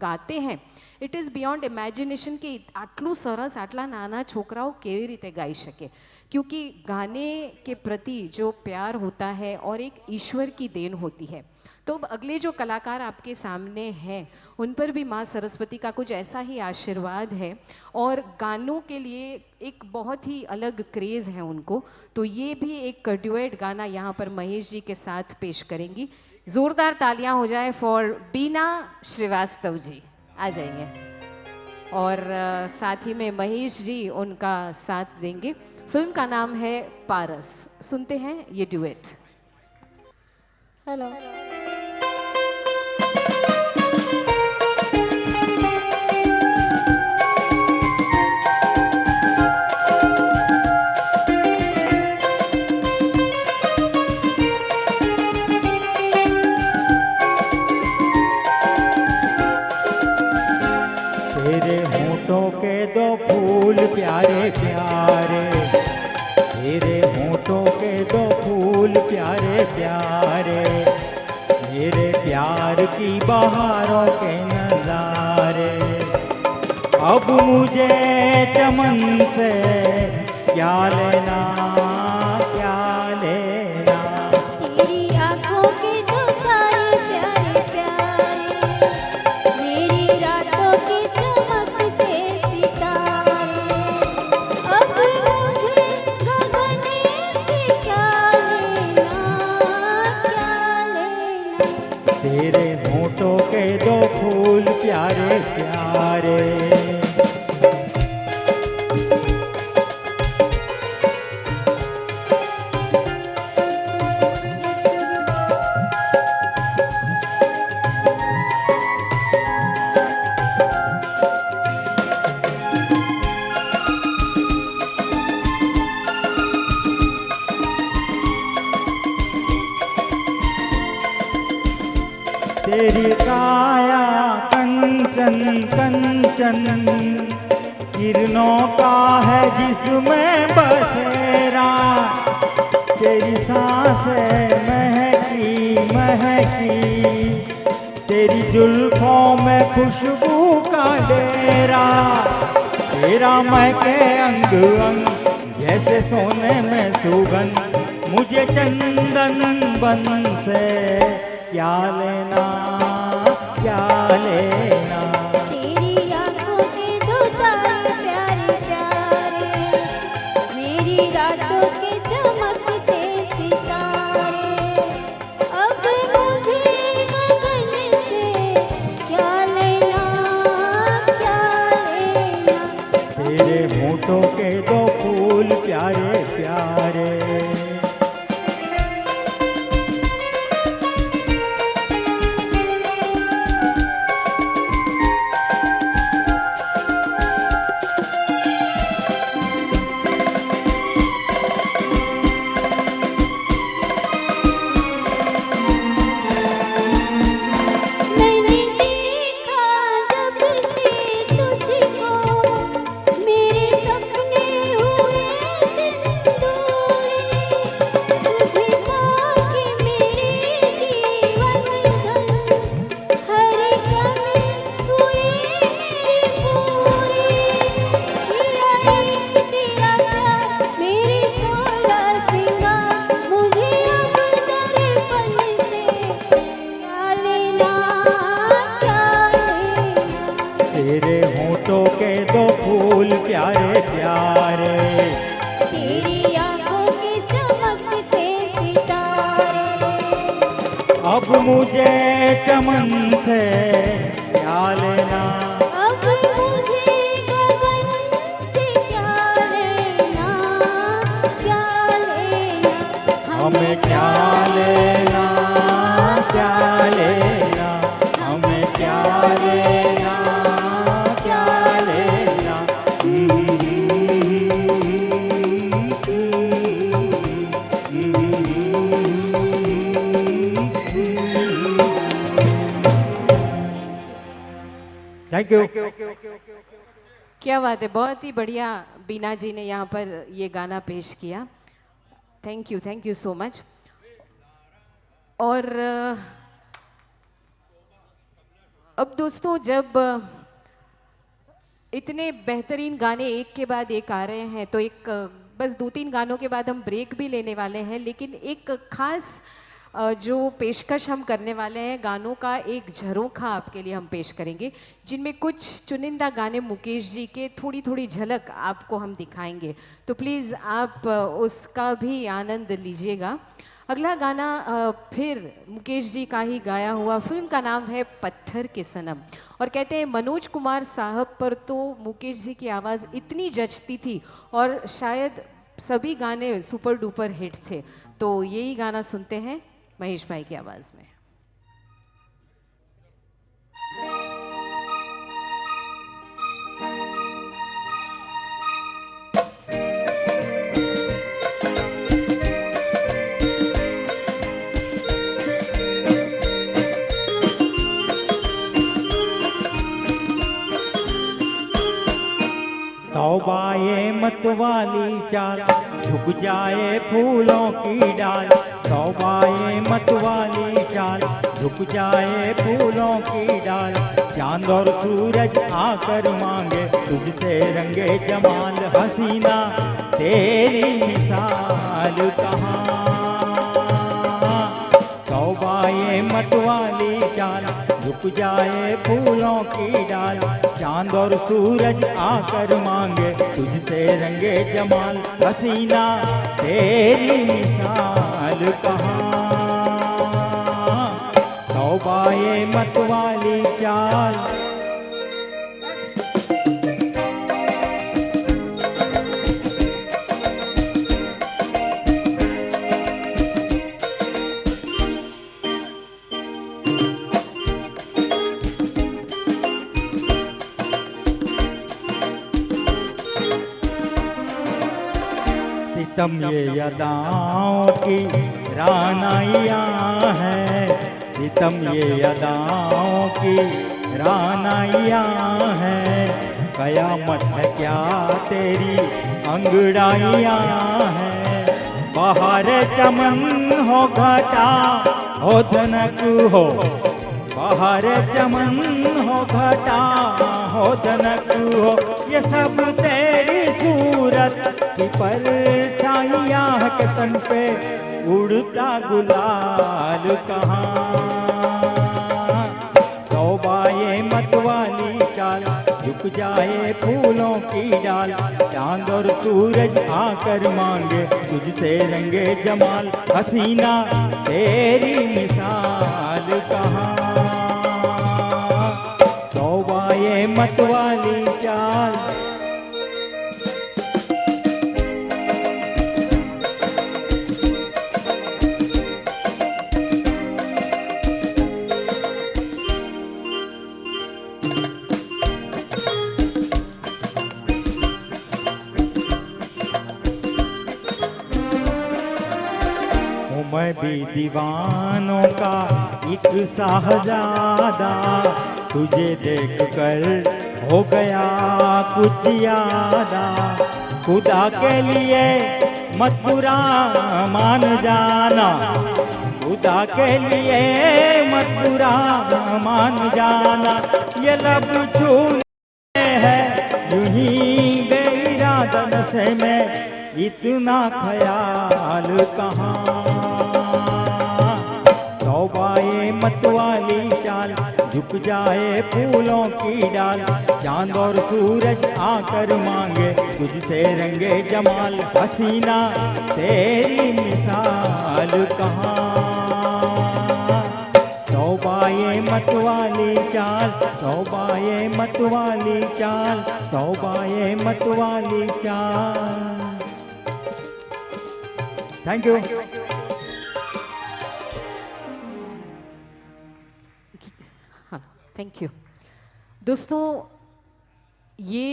गाते हैं, इट इज़ बियॉन्ड इमेजिनेशन कि आटलू सरस आटला नाना छोकराओ केवी रीते गाई सके, क्योंकि गाने के प्रति जो प्यार होता है और एक ईश्वर की देन होती है। तो अब अगले जो कलाकार आपके सामने हैं उन पर भी माँ सरस्वती का कुछ ऐसा ही आशीर्वाद है, और गानों के लिए एक बहुत ही अलग क्रेज़ है उनको। तो ये भी एक ड्यूएट गाना यहाँ पर महेश जी के साथ पेश करेंगी। ज़ोरदार तालियां हो जाए फॉर बीना श्रीवास्तव जी, आ जाइए। और साथ ही में महेश जी उनका साथ देंगे। फिल्म का नाम है पारस। सुनते हैं ये ड्यूएट। हेलो। तेरे होठों के दो फूल प्यारे प्यारे, तेरे होठों के दो फूल प्यारे प्यारे, मेरे प्यार की बहारों के नजारे। अब मुझे चमन से क्या लेना, क्या लेना। तेरी आँखों के दो तारे प्यारे प्यारे, मेरी रातों की चमकते सितारे। अब मुझे गगन से क्या लेना, क्या लेना। तेरे होठों के दो फूल प्यारे प्यारे। तेरी काया कंचन कंचन, किरणों का है जिसमें बसेरा। तेरी सांसें महकी महकी, तेरी जुल्फों में खुशबू का डेरा। तेरा महके अंग अंग जैसे सोने में सुगंध, मुझे चंदन बन से क्या लेना, क्या लेना। तेरी आँखों के दो तारे प्यारे प्यारे, मेरी रातों के चमकते सितारे। अब मुझे गगन से मुझे चमन से क्या लेना, अब मुझे गगन से क्या लेना, क्या लेना, हमें क्या लेना, क्या लेना, हमें क्या लेना, क्या लेना। Thank you. क्या बात है, बहुत ही बढ़िया बीना जी ने यहाँ पर ये गाना पेश किया। Thank you so much. और अब दोस्तों, जब इतने बेहतरीन गाने एक के बाद एक आ रहे हैं तो एक बस 2-3 गानों के बाद हम ब्रेक भी लेने वाले हैं, लेकिन एक खास जो पेशकश हम करने वाले हैं, गानों का एक झरोखा आपके लिए हम पेश करेंगे, जिनमें कुछ चुनिंदा गाने मुकेश जी के थोड़ी थोड़ी झलक आपको हम दिखाएंगे। तो प्लीज़ आप उसका भी आनंद लीजिएगा। अगला गाना फिर मुकेश जी का ही गाया हुआ, फिल्म का नाम है पत्थर के सनम। और कहते हैं मनोज कुमार साहब पर तो मुकेश जी की आवाज़ इतनी जचती थी और शायद सभी गाने सुपर डुपर हिट थे। तो यही गाना सुनते हैं महेश भाई की आवाज़ में। तौबा ये मत वाली चाल, झुक जाए फूलों की डाल। तौबा ये मत वाली चाल, झुक जाए फूलों की डाल। चांद और सूरज आकर मांगे तुझसे रंगे जमाल। हसीना तेरी मिसाल कहाँ। तौबा ये मत वाली चाल, झुक जाए फूलों की डाल। चांद और सूरज आकर मांगे तुझसे रंगे जमाल। हसीना तेरी मिसाल कहाँ। तौबा ये मत वाली चाल। सितम ये अदाओं की रानाइयाँ हैं। सितम ये अदाओं की रानाइयाँ हैं। कयामत है क्या तेरी अंगड़ाइयाँ हैं। बाहर चमन हो घटा हो जनक हो। बाहर चमन हो घटा हो जनक हो। ये सब तेरी सूरत की परछाइयाँ के तन पे उड़ता गुलाल कहाँ। तौबा ये मत वाली चाल, झुक जाए फूलों की डाल। चांद और सूरज आकर मांगे तुझसे रंगे जमाल। हसीना तेरी मिसाल कहाँ। तौबा ये मत वाली चाल। मैं भी दीवानों का एक साहजादा। तुझे देख कर हो गया कुछ यादा। खुदा के लिए मत बुरा मान जाना। खुदा के लिए मत बुरा मान जाना। ये लब छूने हैं यूं ही बेइरादा नशे में इतना ख्याल कहाँ। तौबा ये मत वाली चाल, झुक जाए फूलों की डाल। चांद और सूरज आकर मांगे तुझसे रंगे जमाल। हसीना तेरी मिसाल कहाँ। तौबाए मतवाली चाल, तौबाए मतवाली चाल, तौबाए मतवाली चाल। Thank you. हाँ, थैंक यू। दोस्तों, ये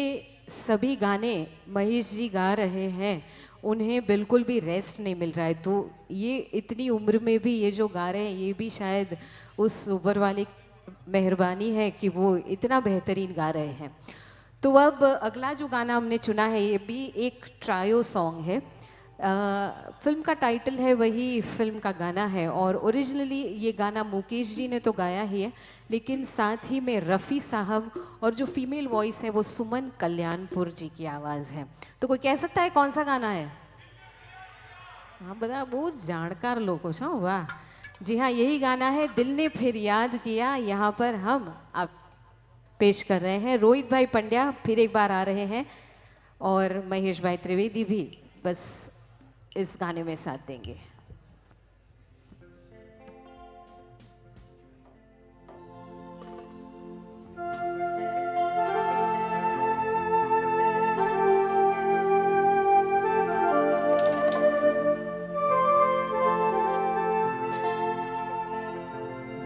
सभी गाने महेश जी गा रहे हैं, उन्हें बिल्कुल भी रेस्ट नहीं मिल रहा है। तो ये इतनी उम्र में भी ये जो गा रहे हैं, ये भी शायद उस ऊपर वाली मेहरबानी है कि वो इतना बेहतरीन गा रहे हैं। तो अब अगला जो गाना हमने चुना है, ये भी एक ट्रायो सॉन्ग है। फिल्म का टाइटल है, वही फिल्म का गाना है। और ओरिजिनली ये गाना मुकेश जी ने तो गाया ही है, लेकिन साथ ही में रफ़ी साहब और जो फीमेल वॉइस है वो सुमन कल्याणपुर जी की आवाज़ है। तो कोई कह सकता है कौन सा गाना है? हाँ बता, बहुत जानकार लोग हो। हाँ वाह, जी हाँ, यही गाना है, दिल ने फिर याद किया। यहाँ पर हम आप पेश कर रहे हैं। रोहित भाई पंड्या फिर एक बार आ रहे हैं और महेश भाई त्रिवेदी भी बस इस गाने में साथ देंगे।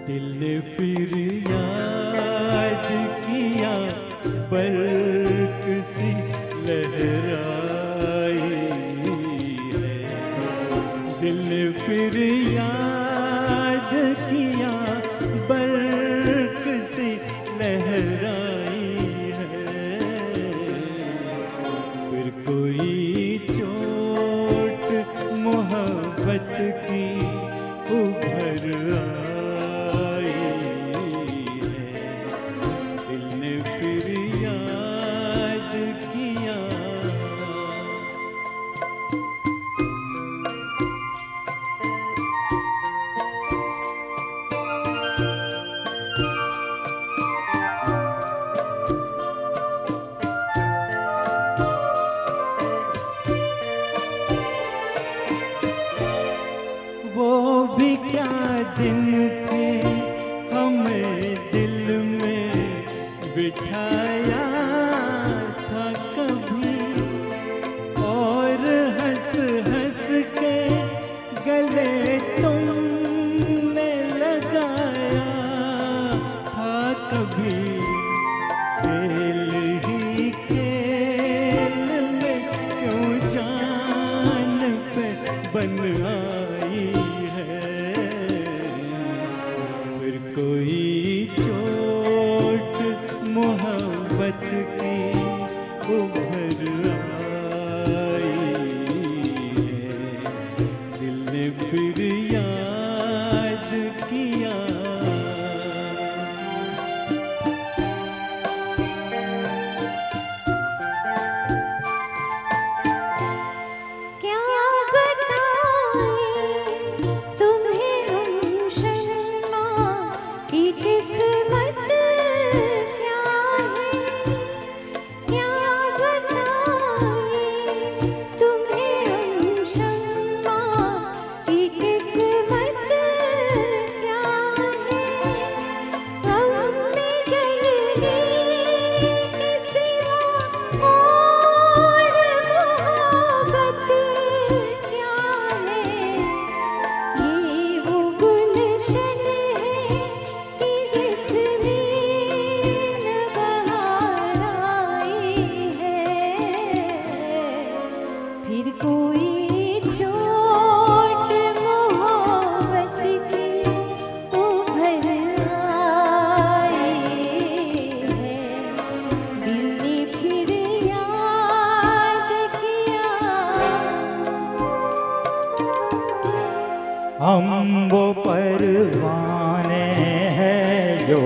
दिल ने फिर याद किया, बर्क सी लहराई है। दिल ने फिर याद किया, बर्क सी लहराई है। फिर कोई चोट मोहब्बत की उभर आई है। दिल ने फिर याद किया। वो भी क्या दिन थे, हमें दिल में बिठाया था कभी, और हंस हंस के गले तुमने लगाया था कभी। खेल ही खेल में क्यों जान पे बन आई है। फिर कोई चोट मोहब्बत की उभर आई है। दिल ने फिर याद किया। क्या बताएं तुम्हें हम शर्मा की किस्मत क्या है। क्या बताएं तुम्हें हम शर्मा की किस्मत क्या है। हमने जल्दी के सिवा और मोहब्बत क्या है। ये वो गुलशन है कि जिसमें न बहार आई है। फिर कोई चोट मोहब्बत की उभर आई है। दिल ने फिर याद किया। हम वो परवाने हैं जो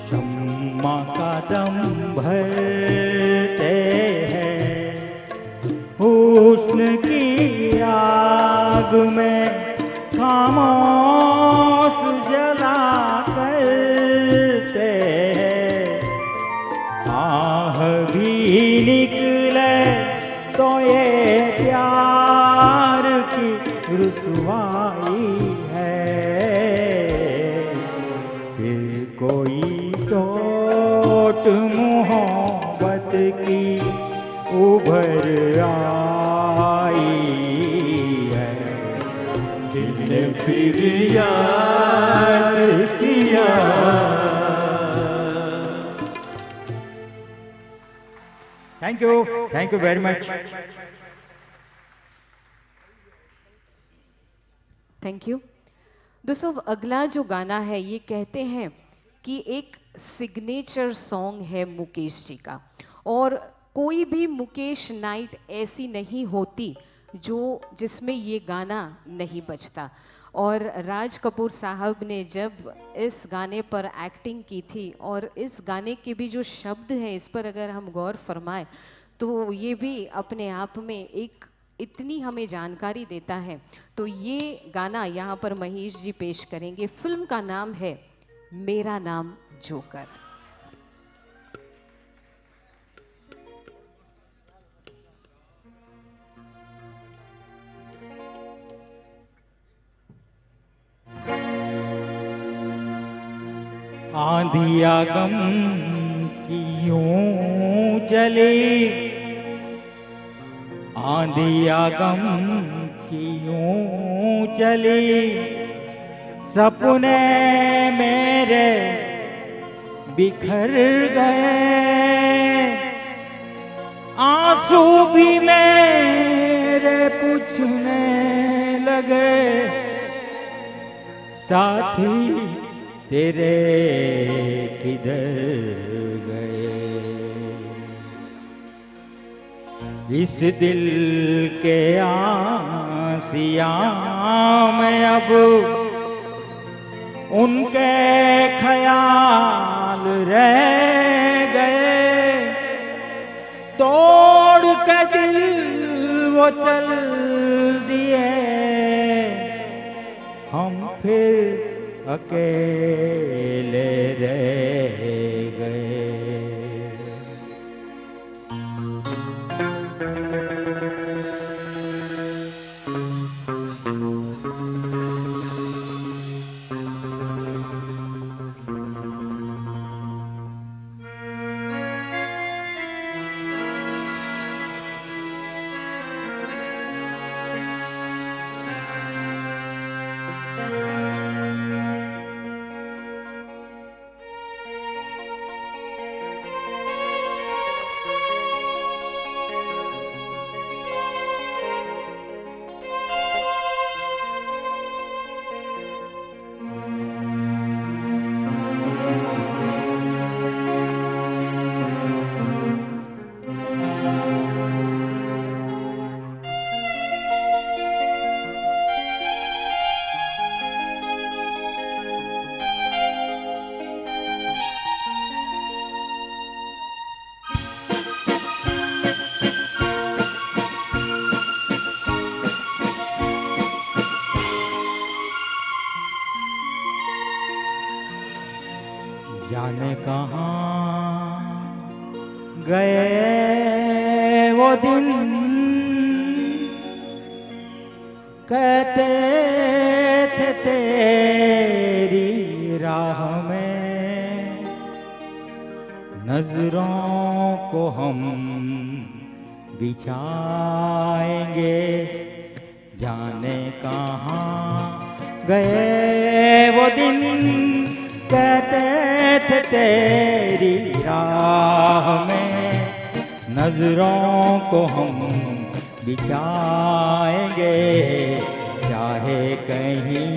शम्मा का दम भरते हैं। हुस्न की आग में खामोश जला करते हैं। आह भी निकले तो ये प्यार की रुसवाई है। कोई टोट मोहब्बत की उभर आई है। दिल ने फिर याद किया। Thank you very much. Thank you. दोस्तों अगला जो गाना है ये कहते हैं कि एक सिग्नेचर सॉन्ग है मुकेश जी का, और कोई भी मुकेश नाइट ऐसी नहीं होती जिसमें ये गाना नहीं बजता। और राज कपूर साहब ने जब इस गाने पर एक्टिंग की थी, और इस गाने के भी जो शब्द हैं इस पर अगर हम गौर फरमाएं तो ये भी अपने आप में एक इतनी हमें जानकारी देता है। तो ये गाना यहाँ पर महेश जी पेश करेंगे। फिल्म का नाम है मेरा नाम जोकर। आंधिया गम की यूं चली, आंधिया गम की यूं चली, सपने मेरे बिखर गए, आंसू भी मेरे पूछने लगे, साथी तेरे किधर गए। इस दिल के आसियां में अब उनके ख्याल रह गए, तोड़ के दिल वो चल दिए, हम फिर अकेले रह गए। जाने कहाँ गए वो दिन, कहते थे तेरी राह में नजरों को हम बिछाएंगे। जाने कहाँ गए वो दिन, कहते थे तेरी राह में नजरों को हम बिछाएंगे। चाहे कहीं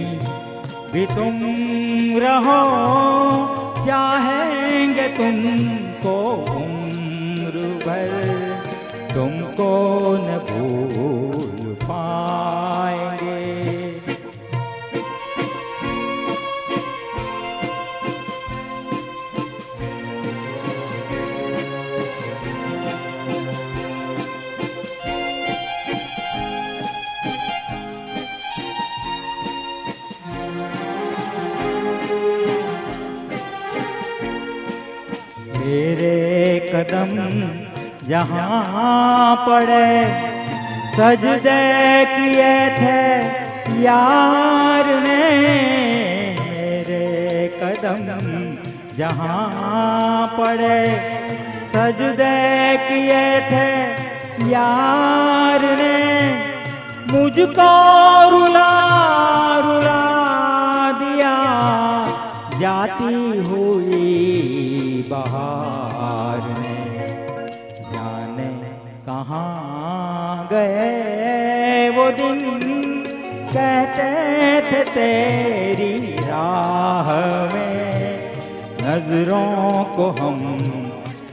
भी तुम रहो, चाहेंगे तुमको उम्र भर, तुमको न भूल पाएंगे। तेरे कदम जहाँ पड़े, सजदे किए थे यार ने। मेरे कदम जहाँ पड़े सजदे किए थे यार ने, मुझको रुला रुला दिया जाती हुई बहार ने। जाने कहाँ गए वो दिन कहते थे तेरी राह में नजरों को हम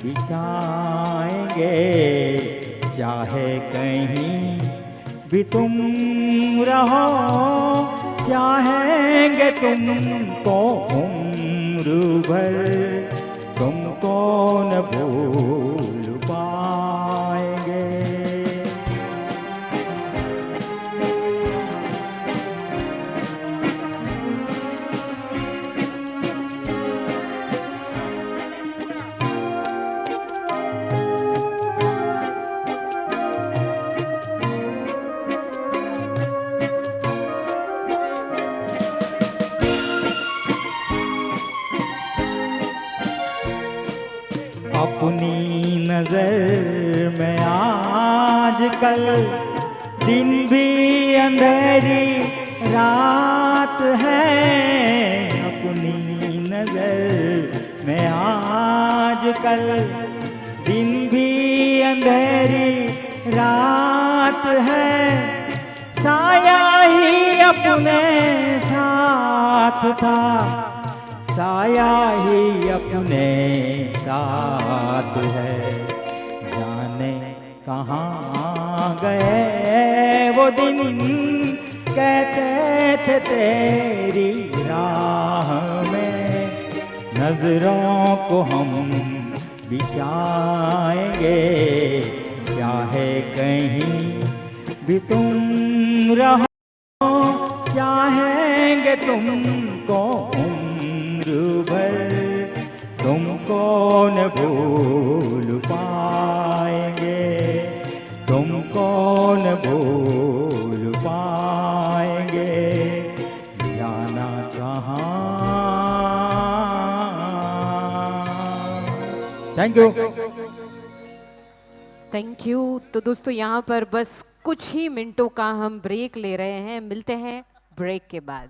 बिछाएंगे, चाहे कहीं भी तुम रहो, चाहेंगे तुमको उम्र भर, तुमको न भूल पाएंगे। अपनी नजर में आजकल दिन भी अंधेरी रात है, अपनी नजर में आजकल दिन भी अंधेरी रात है, साया ही अपने साथ था, साया ही अपने साथ है। जाने कहाँ गए वो दिन कहते थे तेरी राह में नजरों को हम बिछाएंगे, चाहे कहीं भी तुम रहो, चाहेंगे तुमको भर, तुमको न भूल पाएंगे, तुमको न भूल पाएंगे। जाना कहाँ। Thank you. Thank you. तो दोस्तों यहाँ पर बस कुछ ही मिनटों का हम ब्रेक ले रहे हैं, मिलते हैं ब्रेक के बाद।